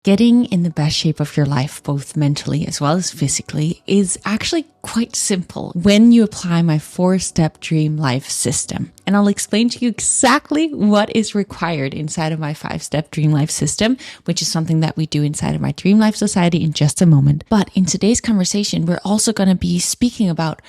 Getting in the best shape of your life, both mentally as well as physically, is actually quite simple when you apply my 4-step dream life system. And I'll explain to you exactly what is required inside of my 5-step dream life system, which is something that we do inside of my Dream Life Society in just a moment. But in today's conversation, we're also going to be speaking about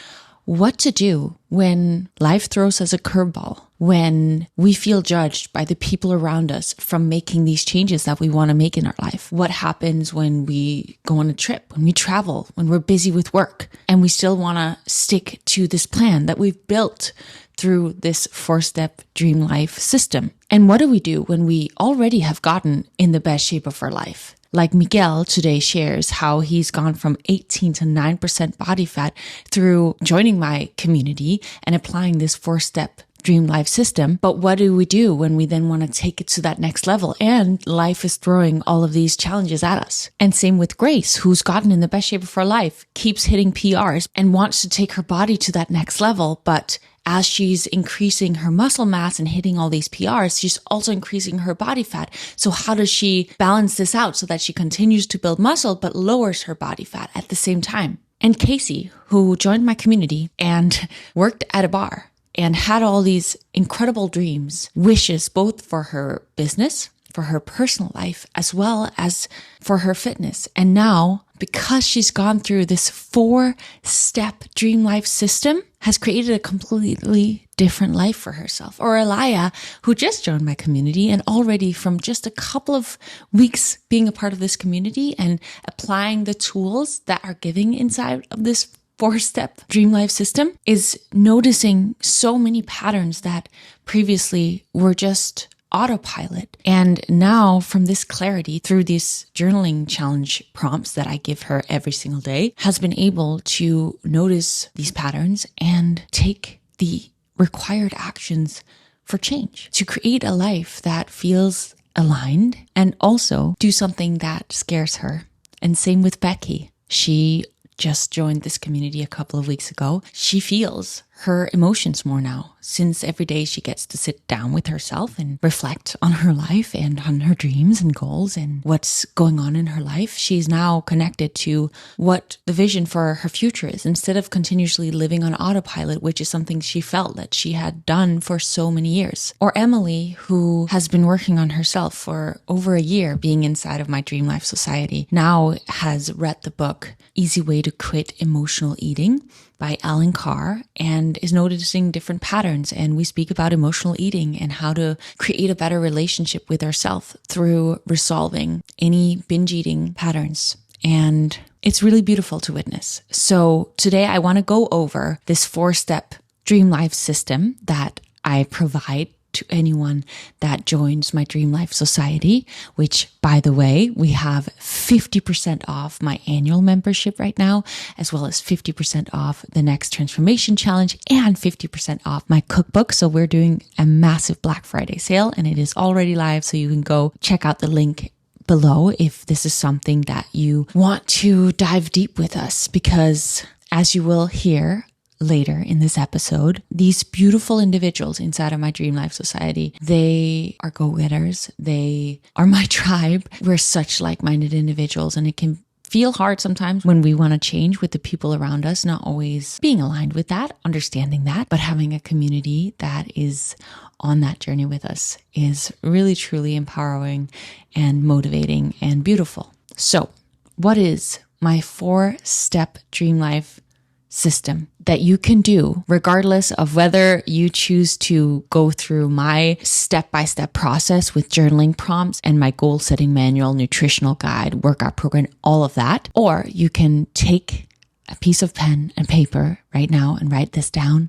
what to do when life throws us a curveball, when we feel judged by the people around us from making these changes that we want to make in our life. What happens when we go on a trip, when we travel, when we're busy with work, and we still want to stick to this plan that we've built through this 4-step dream life system. And what do we do when we already have gotten in the best shape of our life? Like Miguel today shares how he's gone from 18 to 9% body fat through joining my community and applying this 4-step dream life system. But what do we do when we then want to take it to that next level and life is throwing all of these challenges at us? And same with Grace, who's gotten in the best shape of her life, keeps hitting PRs and wants to take her body to that next level. But as she's increasing her muscle mass and hitting all these PRs, she's also increasing her body fat. So how does she balance this out so that she continues to build muscle but lowers her body fat at the same time? And Casey, who joined my community and worked at a bar and had all these incredible dreams, wishes, both for her business, for her personal life, as well as for her fitness. And now, because she's gone through this 4-step dream life system, has created a completely different life for herself. Or Elia, who just joined my community and already from just a couple of weeks being a part of this community and applying the tools that are giving inside of this 4-step dream life system, is noticing so many patterns that previously were just autopilot. And now from this clarity through these journaling challenge prompts that I give her every single day, has been able to notice these patterns and take the required actions for change to create a life that feels aligned and also do something that scares her. And same with Becky. She just joined this community a couple of weeks ago. She feels her emotions more now, since every day she gets to sit down with herself and reflect on her life and on her dreams and goals and what's going on in her life. She's now connected to what the vision for her future is, instead of continuously living on autopilot, which is something she felt that she had done for so many years. Or Emily, who has been working on herself for over a year being inside of my Dream Life Society, now has read the book Easy Way to Quit Emotional Eating by Alan Carr and is noticing different patterns. And we speak about emotional eating and how to create a better relationship with ourselves through resolving any binge eating patterns. And it's really beautiful to witness. So today I want to go over this 4-step dream life system that I provide to anyone that joins my Dream Life Society, which, by the way, we have 50% off my annual membership right now, as well as 50% off the next transformation challenge and 50% off my cookbook. So we're doing a massive Black Friday sale and it is already live. So you can go check out the link below if this is something that you want to dive deep with us, because as you will hear later in this episode, these beautiful individuals inside of my Dream Life Society, they are go-getters. They are my tribe. We're such like-minded individuals, and it can feel hard sometimes when we want to change with the people around us, not always being aligned with that, understanding that, but having a community that is on that journey with us is really, truly empowering and motivating and beautiful. So, what is my 4-step dream life system that you can do regardless of whether you choose to go through my step-by-step process with journaling prompts and my goal setting manual, nutritional guide, workout program, all of that, or you can take a piece of pen and paper right now and write this down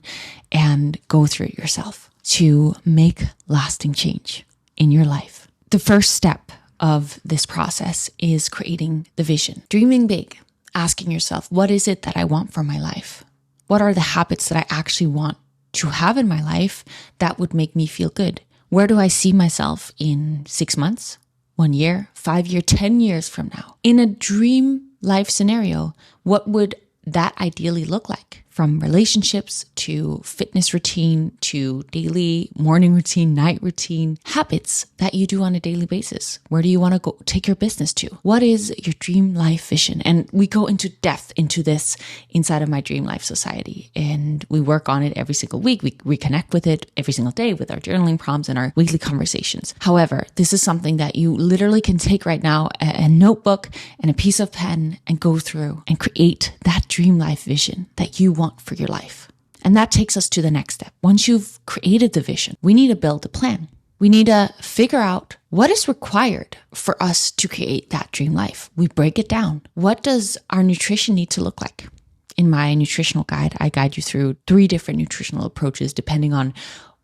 and go through it yourself to make lasting change in your life. The first step of this process is creating the vision, dreaming big. Asking yourself, what is it that I want for my life? What are the habits that I actually want to have in my life that would make me feel good? Where do I see myself in 6 months, 1 year, 5 years, 10 years from now? In a dream life scenario, what would that ideally look like from relationships to fitness routine to daily morning routine, night routine, habits that you do on a daily basis. Where do you want to go take your business to? What is your dream life vision? And we go into depth into this inside of my Dream Life Society, and we work on it every single week. We reconnect with it every single day with our journaling prompts and our weekly conversations. However, this is something that you literally can take right now, a notebook and a piece of pen, and go through and create that dream life vision that you want for your life. And that takes us to the next step. Once you've created the vision, we need to build a plan. We need to figure out what is required for us to create that dream life. We break it down. What does our nutrition need to look like? In my nutritional guide, I guide you through 3 different nutritional approaches depending on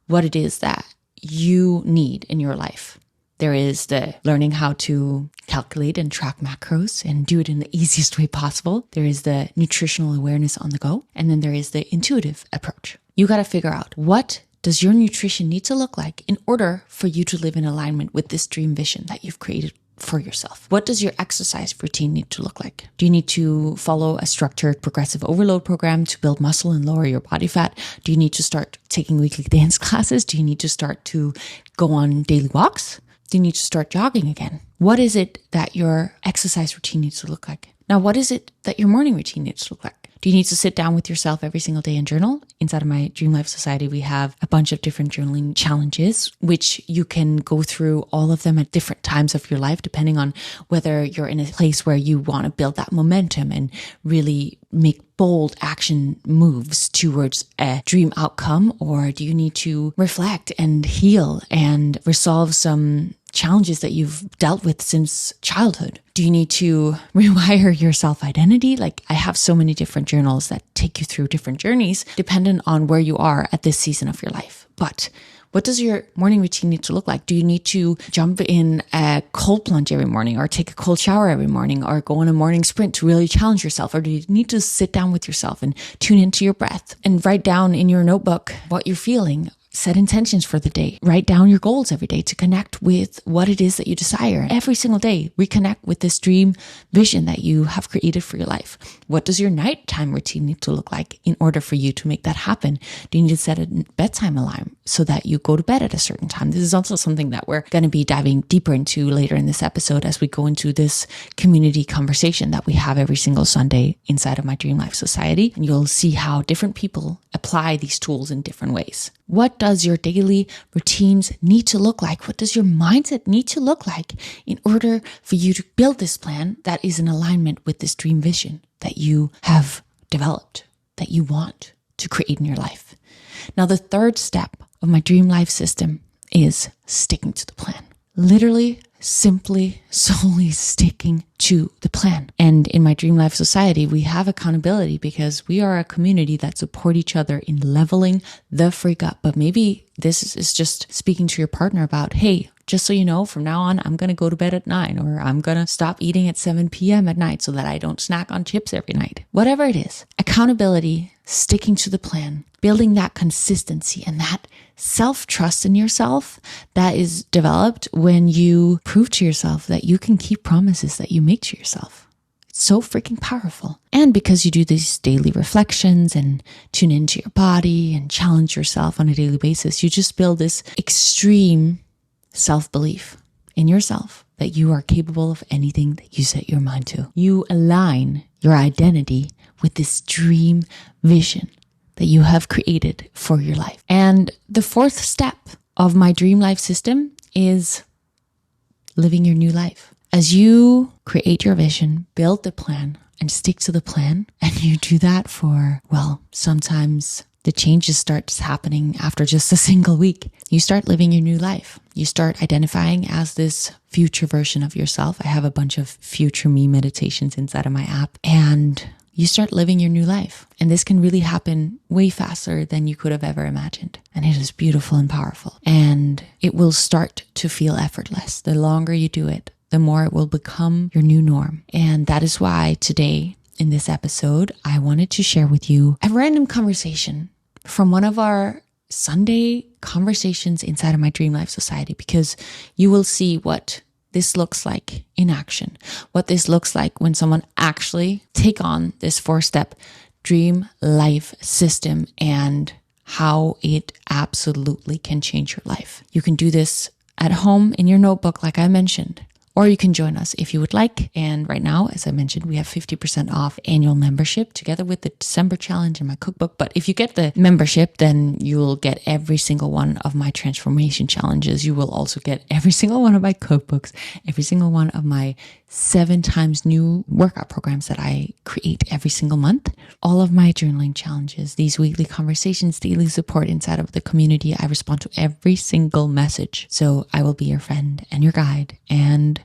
what it is that you need in your life. There is the learning how to calculate and track macros and do it in the easiest way possible. There is the nutritional awareness on the go. And then there is the intuitive approach. You got to figure out, what does your nutrition need to look like in order for you to live in alignment with this dream vision that you've created for yourself? What does your exercise routine need to look like? Do you need to follow a structured progressive overload program to build muscle and lower your body fat? Do you need to start taking weekly dance classes? Do you need to start to go on daily walks? Do you need to start jogging again? What is it that your exercise routine needs to look like? Now, what is it that your morning routine needs to look like? Do you need to sit down with yourself every single day and journal? Inside of my Dream Life Society, we have a bunch of different journaling challenges, which you can go through all of them at different times of your life, depending on whether you're in a place where you want to build that momentum and really make bold action moves towards a dream outcome, or do you need to reflect and heal and resolve some challenges that you've dealt with since childhood? Do you need to rewire your self-identity? Like, I have so many different journals that take you through different journeys dependent on where you are at this season of your life. But what does your morning routine need to look like? Do you need to jump in a cold plunge every morning, or take a cold shower every morning, or go on a morning sprint to really challenge yourself? Or do you need to sit down with yourself and tune into your breath and write down in your notebook what you're feeling? Set intentions for the day. Write down your goals every day to connect with what it is that you desire. Every single day, reconnect with this dream vision that you have created for your life. What does your nighttime routine need to look like in order for you to make that happen? Do you need to set a bedtime alarm so that you go to bed at a certain time? This is also something that we're going to be diving deeper into later in this episode as we go into this community conversation that we have every single Sunday inside of my Dream Life Society. And you'll see how different people apply these tools in different ways. What does your daily routines need to look like? What does your mindset need to look like in order for you to build this plan that is in alignment with this dream vision that you have developed, that you want to create in your life? Now, the third step of my dream life system is sticking to the plan. Literally, simply, solely sticking to the plan. And in my Dream Life Society, we have accountability because we are a community that support each other in leveling the freak up. But maybe this is just speaking to your partner about, hey, just so you know, from now on, I'm going to go to bed at 9, or I'm going to stop eating at 7 p.m. at night so that I don't snack on chips every night. Whatever it is, accountability, sticking to the plan, building that consistency and that self-trust in yourself that is developed when you prove to yourself that you can keep promises that you make to yourself. It's so freaking powerful. And because you do these daily reflections and tune into your body and challenge yourself on a daily basis, you just build this extreme self-belief in yourself that you are capable of anything that you set your mind to. You align your identity with this dream vision that you have created for your life. And the fourth step of my dream life system is living your new life. As you create your vision, build the plan, and stick to the plan, and you do that for, well, sometimes the changes starts happening after just a single week. You start living your new life. You start identifying as this future version of yourself. I have a bunch of future me meditations inside of my app, and you start living your new life. And this can really happen way faster than you could have ever imagined. And it is beautiful and powerful. And it will start to feel effortless. The longer you do it, the more it will become your new norm. And that is why today in this episode, I wanted to share with you a random conversation from one of our Sunday conversations inside of my Dream Life Society, because you will see what this looks like in action, what this looks like when someone actually take on this 4-step Dream Life System and how it absolutely can change your life. You can do this at home in your notebook, like I mentioned, or you can join us if you would like. And right now, as I mentioned, we have 50% off annual membership together with the December challenge and my cookbook. But if you get the membership, then you'll get every single one of my transformation challenges. You will also get every single one of my cookbooks, every single one of my 7 times new workout programs that I create every single month, all of my journaling challenges, these weekly conversations, daily support inside of the community. I respond to every single message. So I will be your friend and your guide and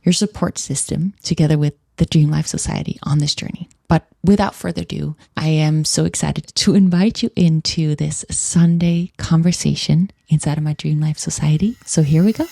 your support system together with the Dream Life Society on this journey. But without further ado, I am so excited to invite you into this Sunday conversation inside of my Dream Life Society. So here we go.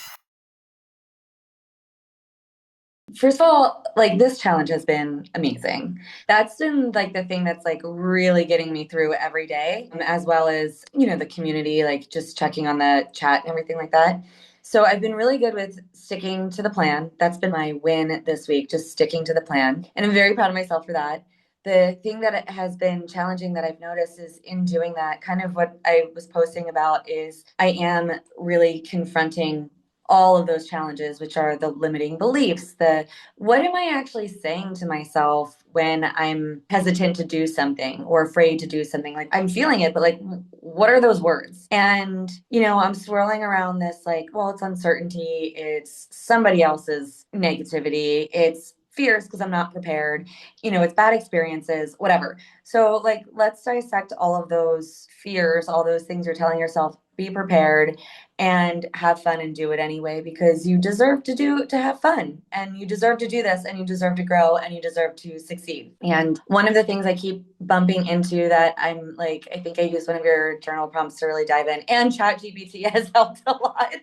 First of all, like this challenge has been amazing. That's been like the thing that's like really getting me through every day, as well as, the community, like just checking on the chat and everything like that. So I've been really good with sticking to the plan. That's been my win this week, just sticking to the plan. And I'm very proud of myself for that. The thing that it has been challenging that I've noticed is in doing that, kind of what I was posting about is I am really confronting all of those challenges, which are the limiting beliefs, the what am I actually saying to myself when I'm hesitant to do something or afraid to do something? Like I'm feeling it, but like, what are those words? And, I'm swirling around this like, well, it's uncertainty, it's somebody else's negativity, it's fears because I'm not prepared, it's bad experiences, whatever. So, like, let's dissect all of those fears, all those things you're telling yourself, be prepared and have fun and do it anyway because you deserve to have fun and you deserve to do this and you deserve to grow and you deserve to succeed. And one of the things I keep bumping into that I'm like, I think I used one of your journal prompts to really dive in, and ChatGPT has helped a lot.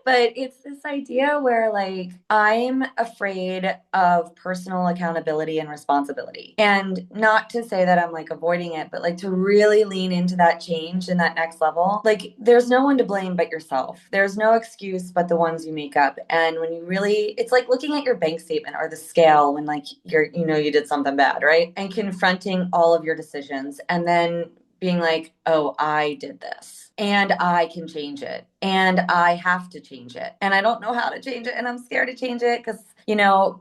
But it's this idea where like I'm afraid of personal accountability and responsibility. And not to say that I'm like avoiding it, but like to really lean into that change and that next level. Like there's no one to blame but yourself. There's no excuse but the ones you make up. And when you really, it's like looking at your bank statement or the scale when like you did something bad, right? And confronting all of your decisions and then being like, oh, I did this and I can change it and I have to change it. And I don't know how to change it and I'm scared to change it because,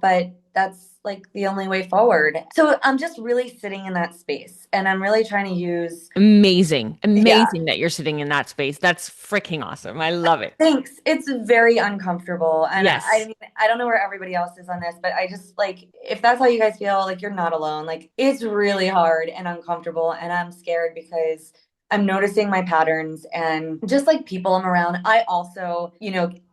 but that's like the only way forward. So I'm just really sitting in that space and I'm really trying to use, Amazing. yeah, Amazing that you're sitting in that space. That's freaking awesome. I love it. thanks. It's very uncomfortable. And I Yes. mean, I don't know where everybody else is on this, but I just like, if that's how you guys feel, like you're not alone. Like it's really hard and uncomfortable. And I'm scared because I'm noticing my patterns and just like people I'm around. I also,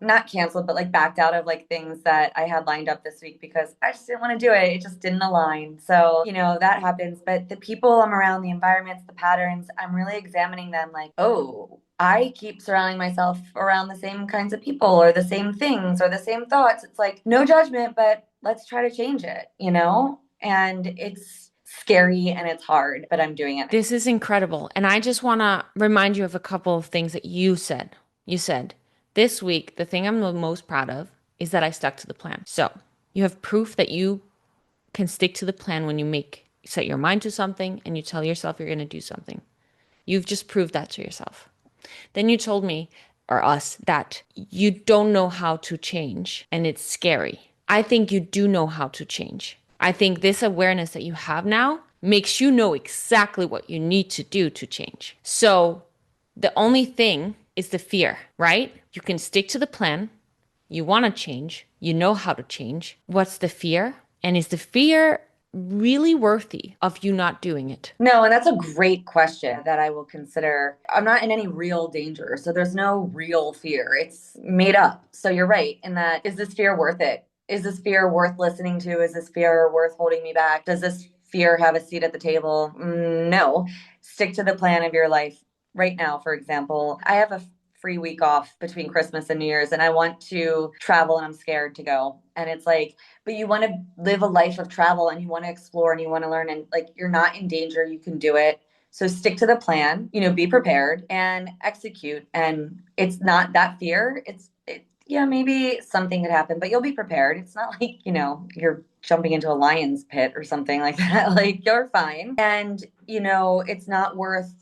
not canceled, but like backed out of like things that I had lined up this week because I just didn't want to do it. It just didn't align. So, that happens. But the people I'm around, the environments, the patterns, I'm really examining them like, oh, I keep surrounding myself around the same kinds of people or the same things or the same thoughts. It's like no judgment, but let's try to change it. And it's scary and it's hard, but I'm doing it. This is incredible. And I just want to remind you of a couple of things that you said. You said, this week, the thing I'm the most proud of is that I stuck to the plan. So you have proof that you can stick to the plan when set your mind to something and you tell yourself you're going to do something. You've just proved that to yourself. Then you told me, or us, that you don't know how to change and it's scary. I think you do know how to change. I think this awareness that you have now makes you know exactly what you need to do to change. So the only thing is the fear, right? You can stick to the plan. You want to change. You know how to change. What's the fear? And is the fear really worthy of you not doing it? No, and that's a great question that I will consider. I'm not in any real danger, so there's no real fear. It's made up. So you're right in that. Is this fear worth it? Is this fear worth listening to? Is this fear worth holding me back? Does this fear have a seat at the table? No. Stick to the plan of your life. Right now, for example, I have a free week off between Christmas and New Year's, and I want to travel and I'm scared to go. And it's like, but you want to live a life of travel and you want to explore and you want to learn and like you're not in danger, you can do it. So stick to the plan, be prepared and execute. And it's not that fear. yeah, maybe something could happen, but you'll be prepared. It's not like, you're jumping into a lion's pit or something like that. Like, you're fine. And, it's not worth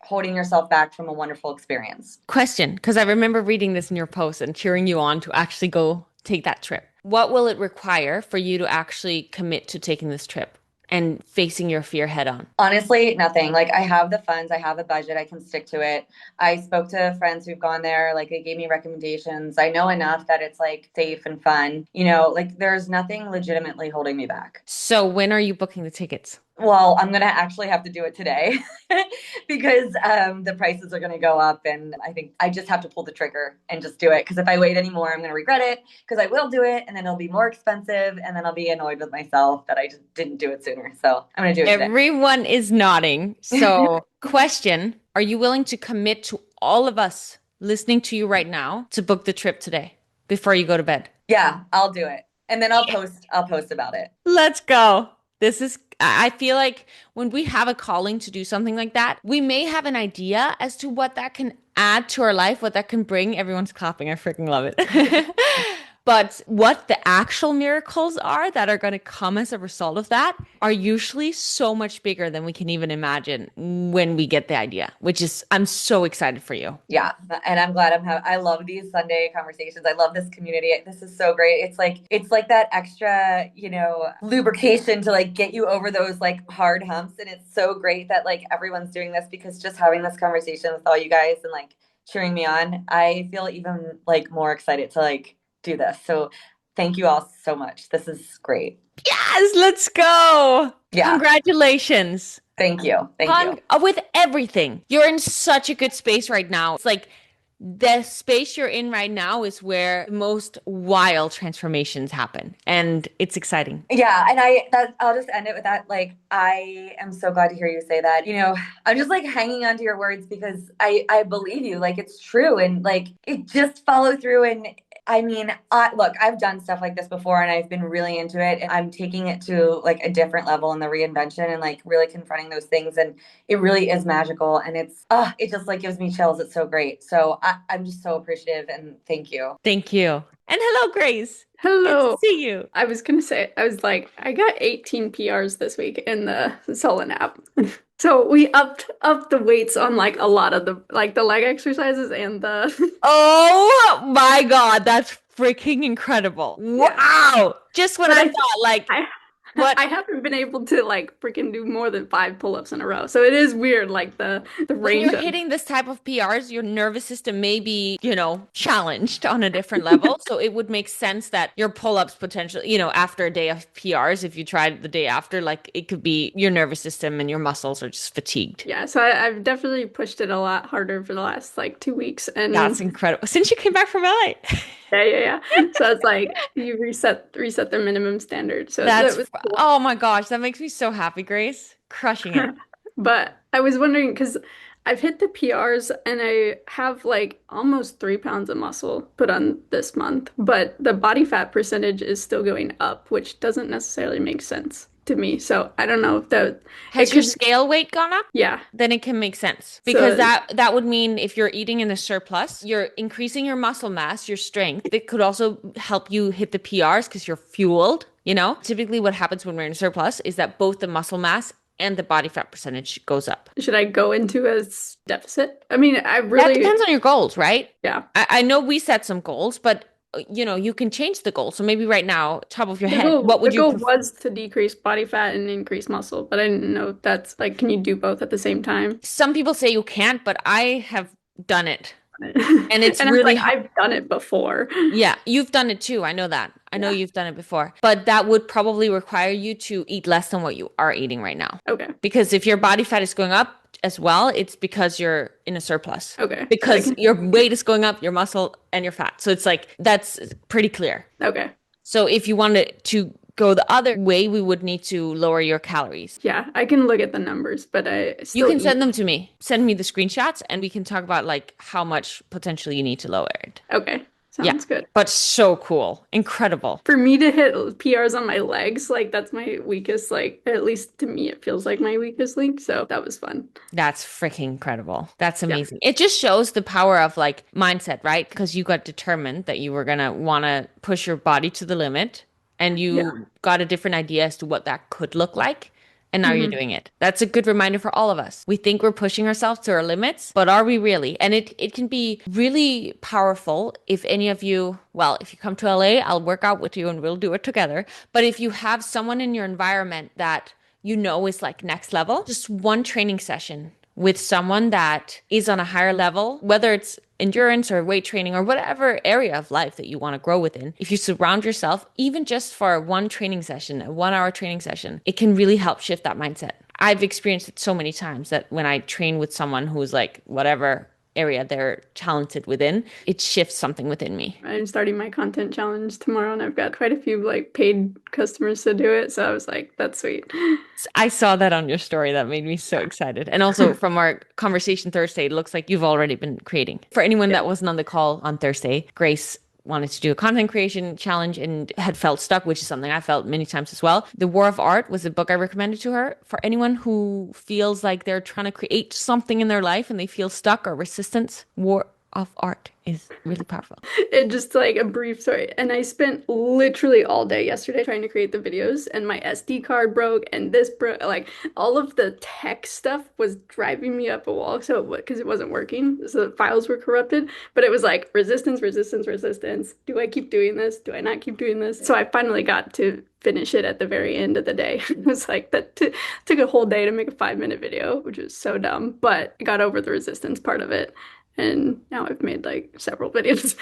holding yourself back from a wonderful experience. Question, because I remember reading this in your post and cheering you on to actually go take that trip. What will it require for you to actually commit to taking this trip and facing your fear head on? Honestly, nothing. Like, I have the funds, I have the budget, I can stick to it. I spoke to friends who've gone there, like they gave me recommendations. I know enough that it's like safe and fun. Like there's nothing legitimately holding me back. So when are you booking the tickets? Well, I'm going to actually have to do it today because the prices are going to go up. And I think I just have to pull the trigger and just do it. Because if I wait anymore, I'm going to regret it because I will do it and then it'll be more expensive. And then I'll be annoyed with myself that I just didn't do it sooner. So I'm going to do it today. Everyone is nodding. So, question, are you willing to commit to all of us listening to you right now to book the trip today before you go to bed? Yeah, I'll do it. And then I'll post about it. Let's go. I feel like when we have a calling to do something like that, we may have an idea as to what that can add to our life, what that can bring. Everyone's clapping. I freaking love it. But what the actual miracles are that are going to come as a result of that are usually so much bigger than we can even imagine when we get the idea, which is, I'm so excited for you. Yeah. And I'm glad I love these Sunday conversations. I love this community. This is so great. It's like that extra, lubrication to like get you over those like hard humps. And it's so great that like everyone's doing this because just having this conversation with all you guys and like cheering me on, I feel even like more excited to like do this. So thank you all so much. This is great. Yes, let's go. Yeah. Congratulations. Thank you. With everything. You're in such a good space right now. It's like the space you're in right now is where the most wild transformations happen. And it's exciting. Yeah. And I'll just end it with that. Like, I am so glad to hear you say that. I'm just like hanging on to your words because I believe you. Like, it's true. And like, it just follow through. And I mean, look, I've done stuff like this before and I've been really into it and I'm taking it to like a different level in the reinvention and like really confronting those things. And it really is magical. And it just like gives me chills. It's so great. So I'm just so appreciative and thank you. Thank you. And hello, Grace. Hello. Good to see you. I was going to say, I was like, I got 18 PRs this week in the Solon app. So we upped the weights on like a lot of the leg exercises and the Oh my God, that's freaking incredible. Wow. Just when I thought like what I haven't been able to like freaking do more than 5 pull-ups in a row. So it is weird, like the when range you're hitting this type of PRs, your nervous system may be, challenged on a different level. So it would make sense that your pull-ups potentially, after a day of PRs, if you tried the day after, like it could be your nervous system and your muscles are just fatigued. Yeah, so I've definitely pushed it a lot harder for the last like 2 weeks. And that's incredible. Since you came back from LA. Yeah. So it's like you reset the minimum standard. So that's cool. Oh my gosh, that makes me so happy, Grace. Crushing it. But I was wondering because I've hit the PRs and I have like almost 3 pounds of muscle put on this month, but the body fat percentage is still going up, which doesn't necessarily make sense to me. So I don't know if that has your scale weight gone up? Yeah. Then it can make sense because that would mean if you're eating in a surplus, you're increasing your muscle mass, your strength. It could also help you hit the PRs because you're fueled. Typically what happens when we're in a surplus is that both the muscle mass and the body fat percentage goes up. Should I go into a deficit? I mean, that depends on your goals, right? Yeah. I know we set some goals, but you can change the goal. So maybe right now, top of your head, what would you prefer? The goal was to decrease body fat and increase muscle, but I didn't know if that's like, can you do both at the same time? Some people say you can't, but I have done it. And it's really I've done it before. Yeah, you've done it too. I know that. I know you've done it before. But that would probably require you to eat less than what you are eating right now. Okay. Because if your body fat is going up as well, it's because you're in a surplus. Okay. Because your weight is going up, your muscle and your fat. So it's like, that's pretty clear. Okay. So if you wanted to go the other way, we would need to lower your calories. Yeah, I can look at the numbers, but you can send them to me. Send me the screenshots and we can talk about like how much potentially you need to lower it. Okay. Sounds good. But so cool. Incredible. For me to hit PRs on my legs, like that's my weakest, like at least to me, it feels like my weakest link. So that was fun. That's freaking incredible. That's Yeah. amazing. It just shows the power of like mindset, right? Because you got determined that you were gonna want to push your body to the limit and Yeah. you got a different idea as to what that could look like. And now you're hmm doing it. That's a good reminder for all of us. We think we're pushing ourselves to our limits, but are we really? And it can be really powerful if any of you, well, if you come to LA, I'll work out with you and we'll do it together. But if you have someone in your environment that you know is like next level, just one training session with someone that is on a higher level, whether it's endurance or weight training or whatever area of life that you want to grow within. If you surround yourself, even just for one training session, a 1 hour training session, it can really help shift that mindset. I've experienced it so many times that when I train with someone who's like whatever area they're talented within, it shifts something within me. I'm starting my content challenge tomorrow and I've got quite a few like paid customers to do it. So I was like, that's sweet. I saw that on your story. That made me so excited. And also from our conversation Thursday, it looks like you've already been creating. For anyone that wasn't on the call on Thursday, Grace wanted to do a content creation challenge and had felt stuck, which is something I felt many times as well. The War of Art was a book I recommended to her for anyone who feels like they're trying to create something in their life and they feel stuck or resistance. War of Art is really powerful. It just like a brief story. And I spent literally all day yesterday trying to create the videos, and my SD card broke, and this broke. Like all of the tech stuff was driving me up a wall. So because it wasn't working, so the files were corrupted. But it was like resistance, resistance, resistance. Do I keep doing this? Do I not keep doing this? So I finally got to finish it at the very end of the day. It was like that took a whole day to make a 5-minute video, which was so dumb. But I got over the resistance part of it. And now I've made like several videos.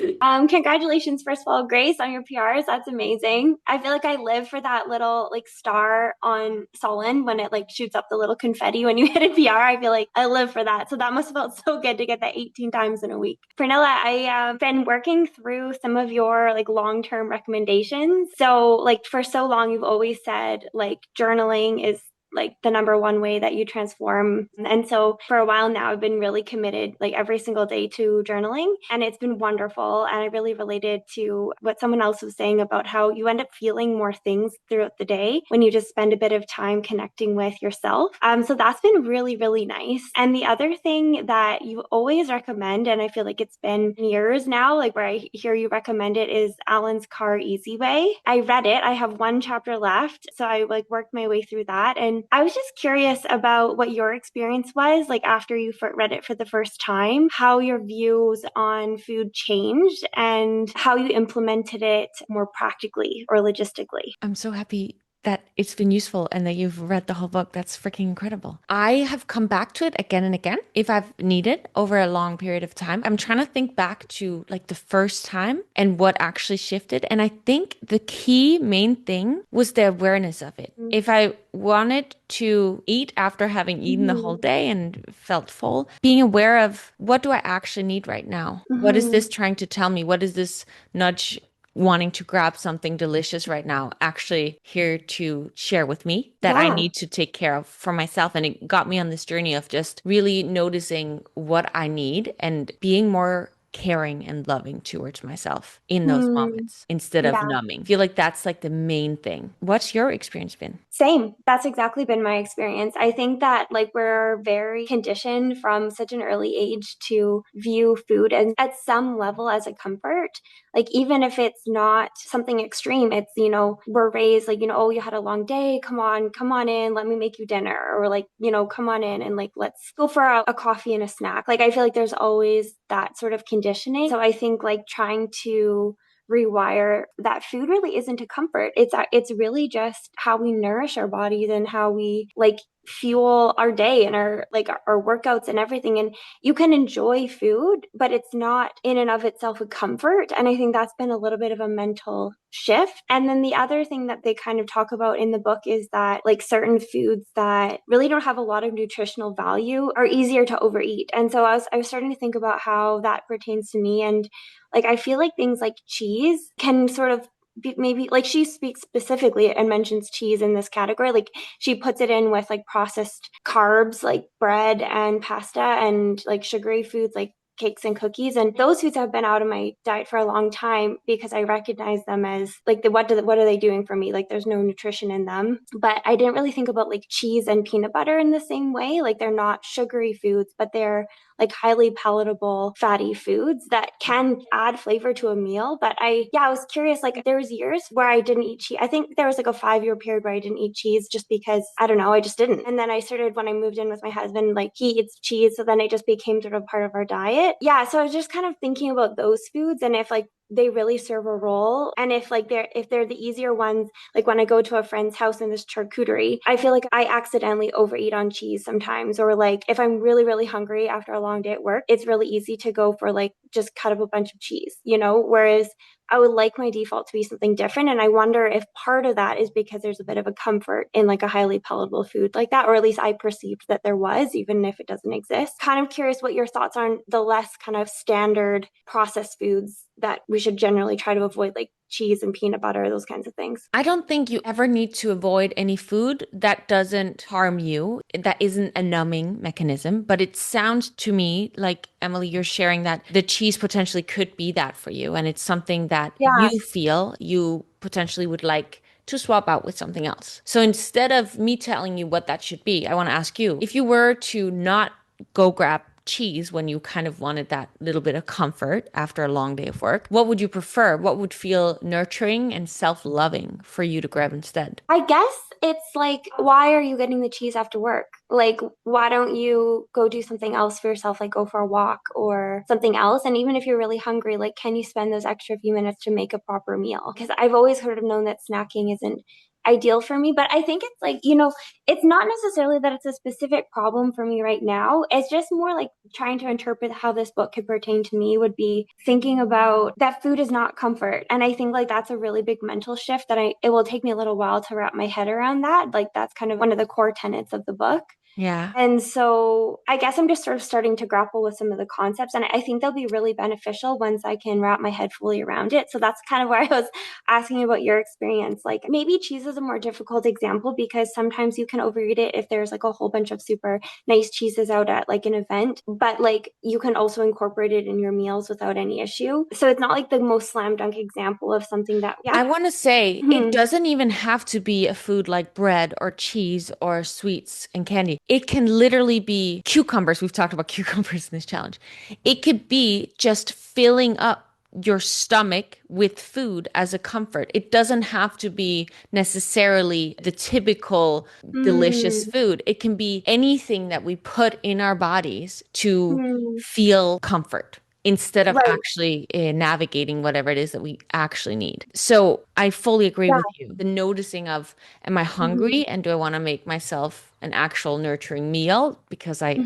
Congratulations, first of all, Grace, on your PRs. That's amazing. I feel like I live for that little like star on Solon when it like shoots up the little confetti when you hit a PR. I feel like I live for that. So that must have felt so good to get that 18 times in a week. Pernilla, I have been working through some of your like long-term recommendations. So like for so long, you've always said like journaling is like the number one way that you transform. And so for a while now, I've been really committed like every single day to journaling, and it's been wonderful. And I really related to what someone else was saying about how you end up feeling more things throughout the day when you just spend a bit of time connecting with yourself. So that's been really, really nice. And the other thing that you always recommend, and I feel like it's been years now, like where I hear you recommend it, is Alan's Car Easy Way. I read it. I have one chapter left. So I like worked my way through that. And I was just curious about what your experience was like after you read it for the first time, how your views on food changed and how you implemented it more practically or logistically. I'm so happy that it's been useful and that you've read the whole book. That's freaking incredible. I have come back to it again and again if I've needed over a long period of time. I'm trying to think back to like the first time and what actually shifted. And I think the key main thing was the awareness of it. If I wanted to eat after having eaten the whole day and felt full, being aware of what do I actually need right now? What is this trying to tell me? What is this nudge wanting to grab something delicious right now actually here to share with me that I need to take care of for myself? And it got me on this journey of just really noticing what I need and being more caring and loving towards myself in those moments instead of numbing. I feel like that's like the main thing. What's your experience been? Same. That's exactly been my experience. I think that like we're very conditioned from such an early age to view food as at some level as a comfort. Like even if it's not something extreme, it's, you know, we're raised like, you know, oh, you had a long day. Come on in. Let me make you dinner. Or like, you know, come on in and like, let's go for a coffee and a snack. Like I feel like there's always that sort of conditioning. So I think like trying to rewire that food really isn't a comfort. It's really just how we nourish our bodies and how we like fuel our day and our workouts and everything. And you can enjoy food, but it's not in and of itself a comfort. And I think that's been a little bit of a mental shift. And then the other thing that they kind of talk about in the book is that like certain foods that really don't have a lot of nutritional value are easier to overeat. And so I was starting to think about how that pertains to me. And like I feel like things like cheese can sort of maybe like she speaks specifically and mentions cheese in this category. Like she puts it in with like processed carbs like bread and pasta and like sugary foods like cakes and cookies. And those foods have been out of my diet for a long time because I recognize them as like what are they doing for me? Like there's no nutrition in them. But I didn't really think about like cheese and peanut butter in the same way. Like they're not sugary foods, but they're like highly palatable fatty foods that can add flavor to a meal. But I was curious, like there was years where I didn't eat cheese. I think there was like a 5-year period where I didn't eat cheese just because I don't know, I just didn't. And then I started when I moved in with my husband, like he eats cheese. So then it just became sort of part of our diet. Yeah. So I was just kind of thinking about those foods and if like they really serve a role. And if they're the easier ones, like when I go to a friend's house and there's charcuterie, I feel like I accidentally overeat on cheese sometimes. Or like if I'm really, really hungry after a long day at work, it's really easy to go for like just cut up a bunch of cheese, whereas I would like my default to be something different. And I wonder if part of that is because there's a bit of a comfort in like a highly palatable food like that, or at least I perceived that there was, even if it doesn't exist. Kind of curious what your thoughts are on the less kind of standard processed foods that we should generally try to avoid, like cheese and peanut butter, those kinds of things. I don't think you ever need to avoid any food that doesn't harm you, that isn't a numbing mechanism. But it sounds to me like, Emily, you're sharing that the cheese potentially could be that for you. And it's something that you feel you potentially would like to swap out with something else. So instead of me telling you what that should be, I want to ask you, if you were to not go grab cheese when you kind of wanted that little bit of comfort after a long day of work, what would you prefer? What would feel nurturing and self-loving for you to grab instead? I guess it's like, why are you getting the cheese after work? Like, why don't you go do something else for yourself, like go for a walk or something else? And even if you're really hungry, like, can you spend those extra few minutes to make a proper meal? Because I've always heard of known that snacking isn't ideal for me, but I think it's like, it's not necessarily that it's a specific problem for me right now. It's just more like trying to interpret how this book could pertain to me would be thinking about that food is not comfort. And I think like that's a really big mental shift that it will take me a little while to wrap my head around that. Like that's kind of one of the core tenets of the book. Yeah. And so I guess I'm just sort of starting to grapple with some of the concepts. And I think they'll be really beneficial once I can wrap my head fully around it. So that's kind of where I was asking about your experience. Like maybe cheese is a more difficult example because sometimes you can overeat it if there's like a whole bunch of super nice cheeses out at like an event, but like you can also incorporate it in your meals without any issue. So it's not like the most slam dunk example of something that, I want to say it doesn't even have to be a food like bread or cheese or sweets and candy. It can literally be cucumbers. We've talked about cucumbers in this challenge. It could be just filling up your stomach with food as a comfort. It doesn't have to be necessarily the typical delicious food. It can be anything that we put in our bodies to feel comfort, instead of actually navigating whatever it is that we actually need. So I fully agree with you. The noticing of, am I hungry and do I want to make myself an actual nurturing meal because I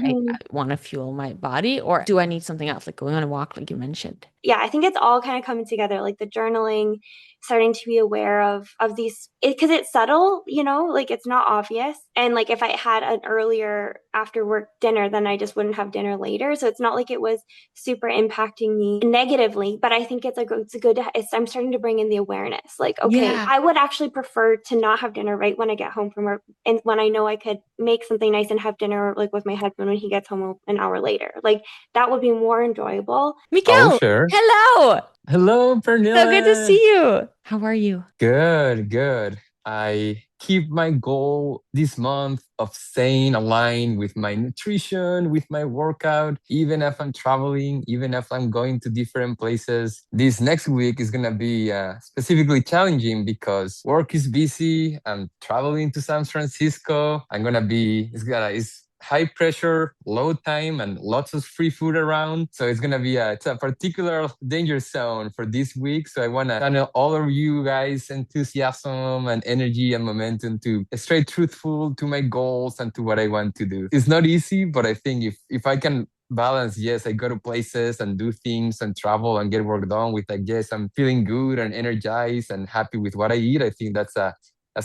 want to fuel my body, or do I need something else, like going on a walk, like you mentioned? Yeah, I think it's all kind of coming together, like the journaling, starting to be aware of these, because it's subtle, like it's not obvious. And like if I had an earlier after work dinner, then I just wouldn't have dinner later. So it's not like it was super impacting me negatively, but I think I'm starting to bring in the awareness. Like, okay, I would actually prefer to not have dinner right when I get home from work. And when I know I could make something nice and have dinner like with my husband when he gets home an hour later, like that would be more enjoyable. Miguel, sure. hello. Hello, Pernilla. So good to see you. How are you? Good. I keep my goal this month of staying aligned with my nutrition, with my workout, even if I'm traveling, even if I'm going to different places. This next week is going to be specifically challenging because work is busy. I'm traveling to San Francisco. It's high pressure, low time, and lots of free food around. So it's gonna be it's a particular danger zone for this week. So I wanna channel all of you guys' enthusiasm and energy and momentum to stay truthful to my goals and to what I want to do. It's not easy, but I think if I can balance, yes, I go to places and do things and travel and get work done with, like, yes, I'm feeling good and energized and happy with what I eat. I think that's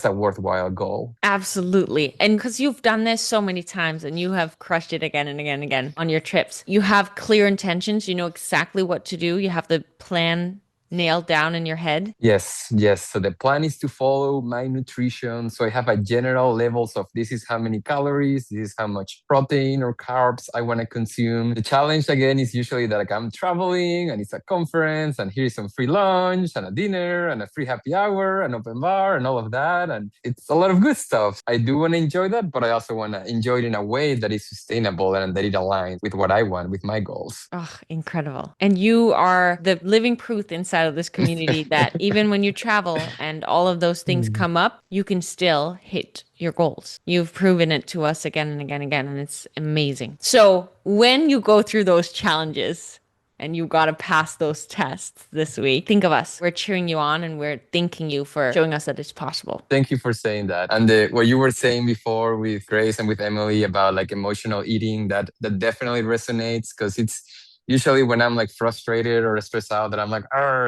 a worthwhile goal. Absolutely. And because you've done this so many times and you have crushed it again and again and again on your trips, you have clear intentions. You know exactly what to do. You have the plan nailed down in your head? Yes, yes. So the plan is to follow my nutrition. So I have a general levels of this is how many calories, this is how much protein or carbs I want to consume. The challenge again is usually that like I'm traveling and it's a conference and here's some free lunch and a dinner and a free happy hour, an open bar and all of that. And it's a lot of good stuff. I do want to enjoy that, but I also want to enjoy it in a way that is sustainable and that it aligns with what I want, with my goals. Oh, incredible. And you are the living proof inside of this community that even when you travel and all of those things come up, you can still hit your goals. You've proven it to us again and again and again, and it's amazing. So when you go through those challenges and you got to pass those tests this week, think of us. We're cheering you on and we're thanking you for showing us that it's possible. Thank you for saying that. And what you were saying before with Grace and with Emily about like emotional eating, that definitely resonates because it's usually when I'm like frustrated or stressed out that I'm like,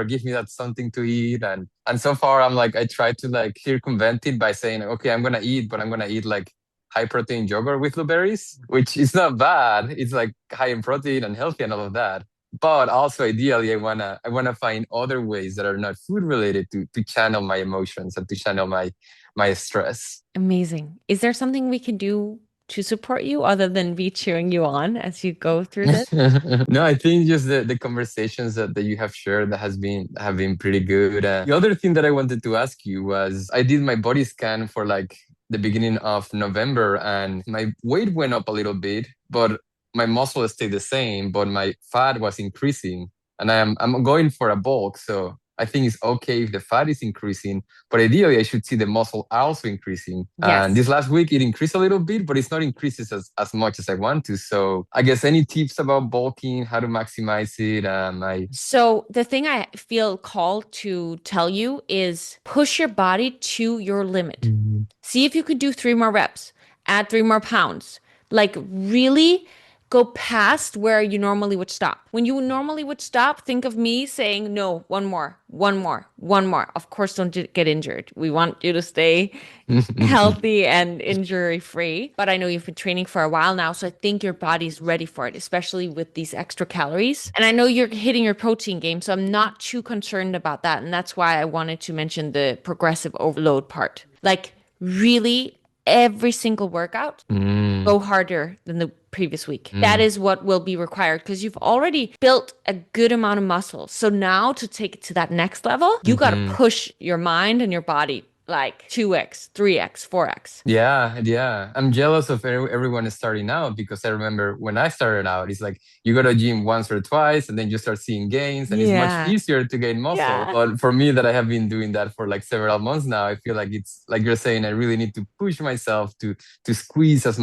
give me that something to eat. And so far I'm like, I try to like circumvent it by saying, okay, I'm gonna eat, but I'm gonna eat like high protein yogurt with blueberries, which is not bad. It's like high in protein and healthy and all of that. But also ideally I wanna find other ways that are not food related to channel my emotions and to channel my stress. Amazing. Is there something we can do to support you other than be cheering you on as you go through this? No, I think just the conversations that you have shared that have been pretty good. The other thing that I wanted to ask you was I did my body scan for like the beginning of November and my weight went up a little bit, but my muscle stayed the same, but my fat was increasing. And I'm going for a bulk, so I think it's okay if the fat is increasing, but ideally I should see the muscle also increasing. And Yes. this last week it increased a little bit, but it's not increases as much as I want to. So I guess any tips about bulking, how to maximize it? So the thing I feel called to tell you is push your body to your limit. Mhm. See if you could do 3 more reps, add 3 more pounds. Like really go past where you normally would stop. When you normally would stop, think of me saying, no, one more, one more, one more. Of course, don't get injured. We want you to stay healthy and injury free. But I know you've been training for a while now, so I think your body's ready for it, especially with these extra calories. And I know you're hitting your protein game, so I'm not too concerned about that. And that's why I wanted to mention the progressive overload part. Like, really, every single workout, Mm, go harder than the previous week. That is what will be required because you've already built a good amount of muscle. So now to take it to that next level, you got to mhm. push your mind and your body like 2x, 3x, 4x. Yeah, yeah. I'm jealous of everyone starting out because I remember when I started out, it's like you go to gym once or twice and then you start seeing gains and it's much Yeah. easier to gain muscle. Yeah. But for me that I have been doing that for like several months now, I feel like it's like you're saying, I really need to push myself to squeeze as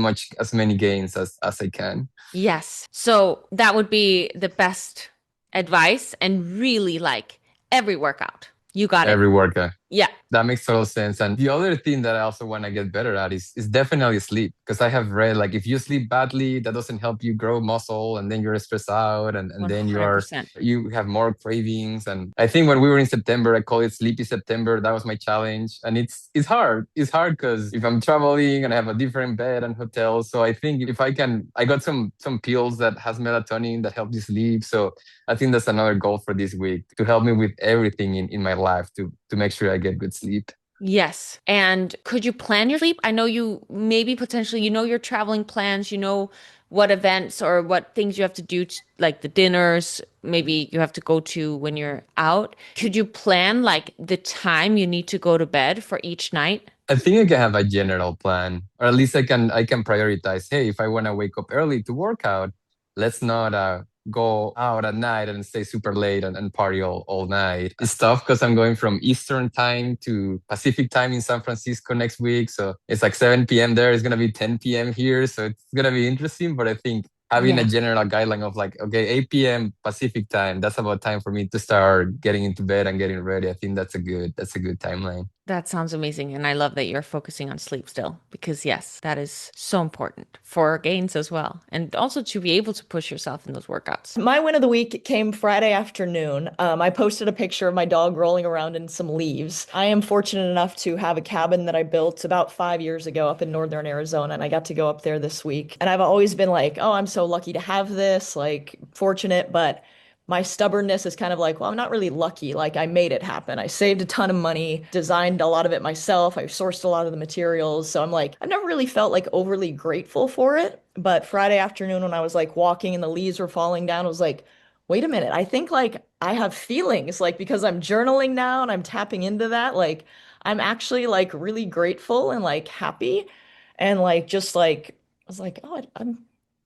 many gains as I can. Yes. So that would be the best advice and really like every workout. You got it. Every workout. Yeah. That makes total sense. And the other thing that I also want to get better at is definitely sleep. Because I have read like if you sleep badly, that doesn't help you grow muscle and then you're stressed out and then 100%. you have more cravings. And I think when we were in September, I call it Sleepy September. That was my challenge. And it's hard. It's hard because if I'm traveling and I have a different bed and hotel. So I think if I got some pills that has melatonin that help you sleep. So I think that's another goal for this week to help me with everything in my life to make sure I get good sleep. Yes. And could you plan your sleep? I know you maybe potentially, you know, your traveling plans, you know, what events or what things you have to do, like the dinners, maybe you have to go to when you're out. Could you plan like the time you need to go to bed for each night? I think I can have a general plan, or at least I can prioritize. Hey, if I want to wake up early to work out, let's not go out at night and stay super late and party all night. It's tough because I'm going from Eastern time to Pacific time in San Francisco next week. So it's like 7 p.m. there. It's gonna be 10 p.m. here. So it's gonna be interesting. But I think having a Yeah. general guideline of like, okay, 8 p.m. Pacific time, that's about time for me to start getting into bed and getting ready. I think that's a good timeline. That sounds amazing. And I love that you're focusing on sleep still because, yes, that is so important for gains as well. And also to be able to push yourself in those workouts. My win of the week came Friday afternoon. I posted a picture of my dog rolling around in some leaves. I am fortunate enough to have a cabin that I built about 5 years ago up in northern Arizona, and I got to go up there this week. And I've always been like, oh, I'm so lucky to have this, like fortunate, but my stubbornness is kind of like, well, I'm not really lucky. Like I made it happen. I saved a ton of money, designed a lot of it myself. I sourced a lot of the materials. So I'm like, I've never really felt like overly grateful for it. But Friday afternoon when I was like walking and the leaves were falling down, I was like, wait a minute. I think like I have feelings like because I'm journaling now and I'm tapping into that, like I'm actually like really grateful and like happy and like just like I was like, oh,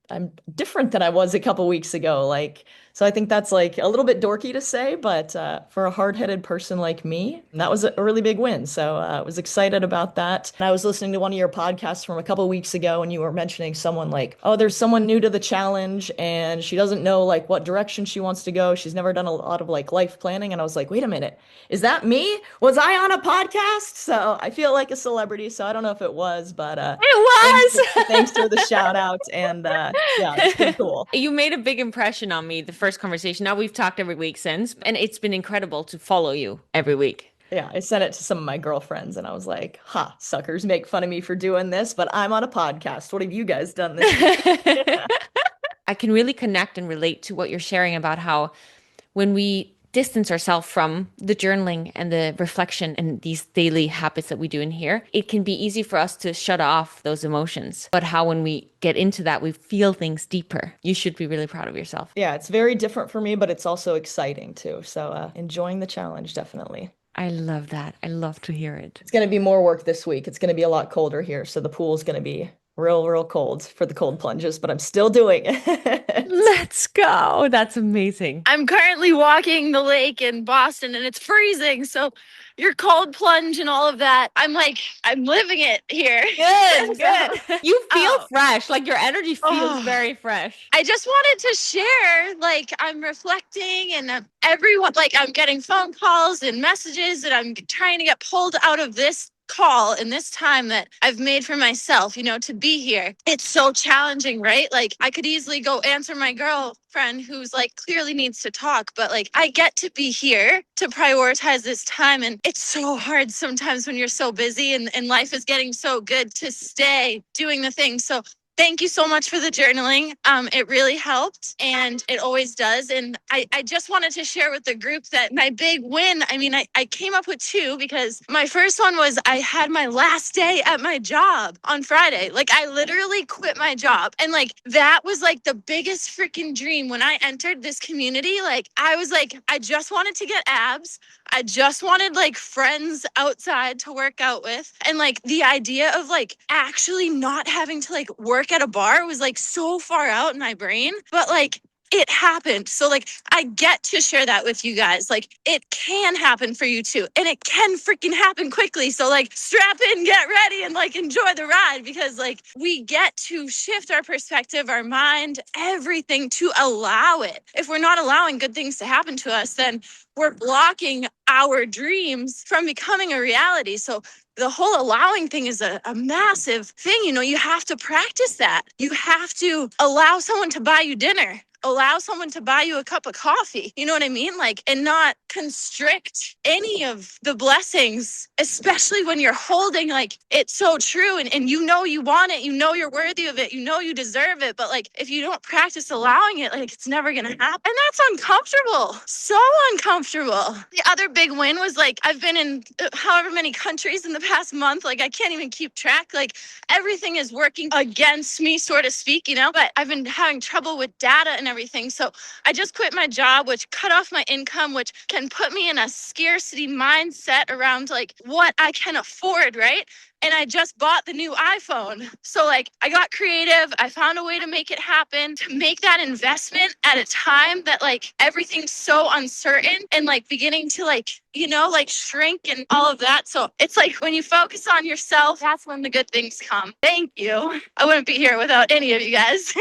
I'm different than I was a couple weeks ago. Like, so I think that's like a little bit dorky to say, but for a hard-headed person like me, that was a really big win. So I was excited about that. And I was listening to one of your podcasts from a couple weeks ago, and you were mentioning someone like, oh, there's someone new to the challenge, and she doesn't know like what direction she wants to go. She's never done a lot of like life planning. And I was like, wait a minute, is that me? Was I on a podcast? So I feel like a celebrity. So I don't know if it was, but It was. thanks for the shout out. And yeah, it's pretty cool. You made a big impression on me the first conversation. Now we've talked every week since, and it's been incredible to follow you every week. Yeah, I sent it to some of my girlfriends and I was like, ha, suckers make fun of me for doing this, but I'm on a podcast. What have you guys done this week? I can really connect and relate to what you're sharing about how when we distance ourselves from the journaling and the reflection and these daily habits that we do in here, it can be easy for us to shut off those emotions. But how when we get into that, we feel things deeper. You should be really proud of yourself. Yeah, it's very different for me, but it's also exciting too. So enjoying the challenge, definitely. I love that. I love to hear it. It's going to be more work this week. It's going to be a lot colder here. So the pool's going to be real cold for the cold plunges, but I'm still doing it. Let's go. That's amazing. I'm currently walking the lake in Boston and it's freezing. So your cold plunge and all of that, I'm living it here. Good. You feel Oh. fresh. Like your energy feels Oh. very fresh. I just wanted to share, like, I'm reflecting and everyone, like, I'm getting phone calls and messages and I'm trying to get pulled out of this call in this time that I've made for myself, to be here. It's so challenging, right? Like I could easily go answer my girlfriend who's like clearly needs to talk, but like I get to be here to prioritize this time. And it's so hard sometimes when you're so busy and life is getting so good to stay doing the thing. So thank you so much for the journaling. It really helped and it always does. And I just wanted to share with the group that my big win, I came up with two because my first one was I had my last day at my job on Friday. Like I literally quit my job. And like that was like the biggest freaking dream when I entered this community. Like I was like, I just wanted to get abs. I just wanted like friends outside to work out with. And like the idea of like actually not having to like work at a bar was like so far out in my brain, but like it happened. So like I get to share that with you guys. Like it can happen for you too. And it can freaking happen quickly. So like strap in, get ready and like enjoy the ride because like we get to shift our perspective, our mind, everything to allow it. If we're not allowing good things to happen to us, then we're blocking our dreams from becoming a reality. So the whole allowing thing is a massive thing. You have to practice that. You have to allow someone to buy you dinner. Allow someone to buy you a cup of coffee. You know what I mean? Like, and not constrict any of the blessings, especially when you're holding like it's so true and you want it, you're worthy of it, you deserve it. But like, if you don't practice allowing it, like it's never going to happen. And that's uncomfortable. So uncomfortable. The other big win was like, I've been in however many countries in the past month. Like I can't even keep track. Like everything is working against me, so to speak, but I've been having trouble with data and everything. So I just quit my job, which cut off my income, which can put me in a scarcity mindset around like what I can afford, right? And I just bought the new iPhone. So like I got creative. I found a way to make it happen, to make that investment at a time that like everything's so uncertain and like beginning to like, like shrink and all of that. So it's like when you focus on yourself, that's when the good things come. Thank you. I wouldn't be here without any of you guys.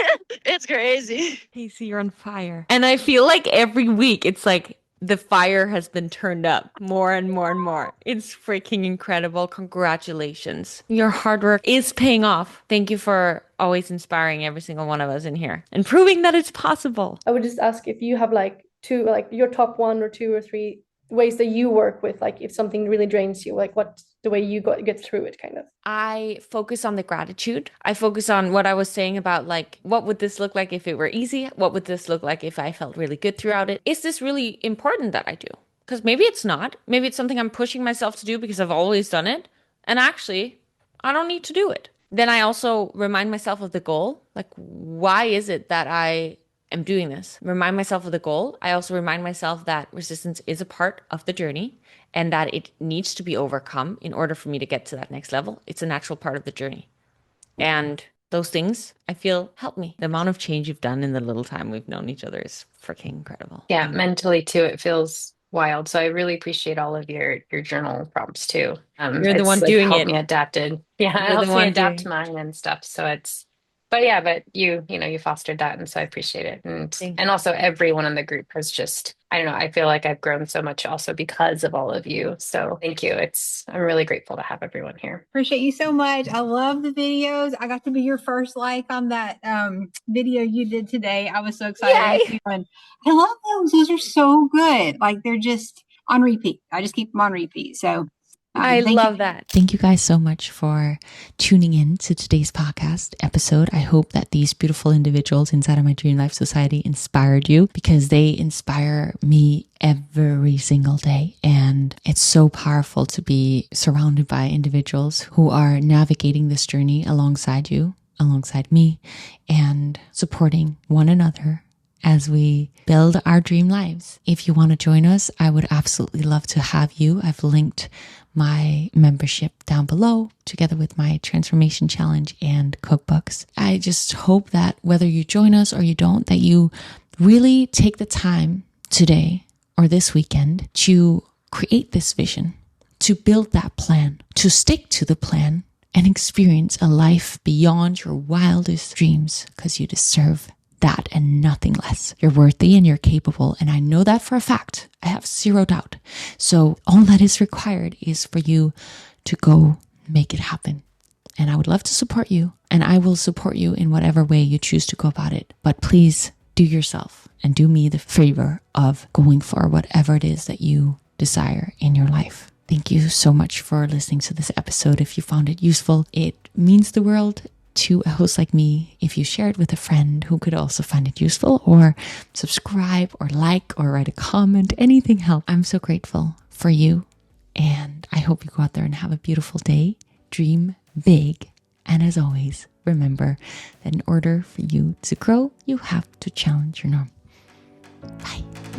It's crazy. Casey, you're on fire. And I feel like every week it's like the fire has been turned up more and more and more. It's freaking incredible. Congratulations. Your hard work is paying off. Thank you for always inspiring every single one of us in here and proving that it's possible. I would just ask if you have like two, like your top one or two or three ways that you work with, like if something really drains you, like what's the way you get through it kind of? I focus on the gratitude. I focus on what I was saying about like, what would this look like if it were easy? What would this look like if I felt really good throughout it? Is this really important that I do? Because maybe it's not. Maybe it's something I'm pushing myself to do because I've always done it. And actually, I don't need to do it. Then I also remind myself of the goal. Like, why is it that I am doing this? Remind myself of the goal. I also remind myself that resistance is a part of the journey and that it needs to be overcome in order for me to get to that next level. It's a natural part of the journey. And those things, I feel, help me. The amount of change you've done in the little time we've known each other is freaking incredible. Yeah, mentally too, it feels wild. So I really appreciate all of your journal prompts too. You're the It's one like doing helped it. me adapted. Yeah, it You're the helps me one adapt doing mine and stuff. So it's, but yeah, but you know, you fostered that, and so I appreciate it. And also everyone in the group has just, I don't know, I feel like I've grown so much also because of all of you. So thank you. I'm really grateful to have everyone here. Appreciate you so much. I love the videos. I got to be your first like on that video you did today. I was so excited. And I love those. Those are so good. Like they're just on repeat. I just keep them on repeat. So I love that. Thank you guys so much for tuning in to today's podcast episode. I hope that these beautiful individuals inside of my Dream Life Society inspired you, because they inspire me every single day. And it's so powerful to be surrounded by individuals who are navigating this journey alongside you, alongside me, and supporting one another as we build our dream lives. If you want to join us, I would absolutely love to have you. I've linked my membership down below, together with my transformation challenge and cookbooks. I just hope that whether you join us or you don't, that you really take the time today or this weekend to create this vision, to build that plan, to stick to the plan, and experience a life beyond your wildest dreams, because you deserve that and nothing less. You're worthy and you're capable. And I know that for a fact. I have zero doubt. So all that is required is for you to go make it happen. And I would love to support you, and I will support you in whatever way you choose to go about it. But please do yourself and do me the favor of going for whatever it is that you desire in your life. Thank you so much for listening to this episode. If you found it useful, it means the world to a host like me if you share it with a friend who could also find it useful, or subscribe or like or write a comment. Anything helps. I'm so grateful for you, and I hope you go out there and have a beautiful day. Dream big, and as always, remember that in order for you to grow, you have to challenge your norm. Bye.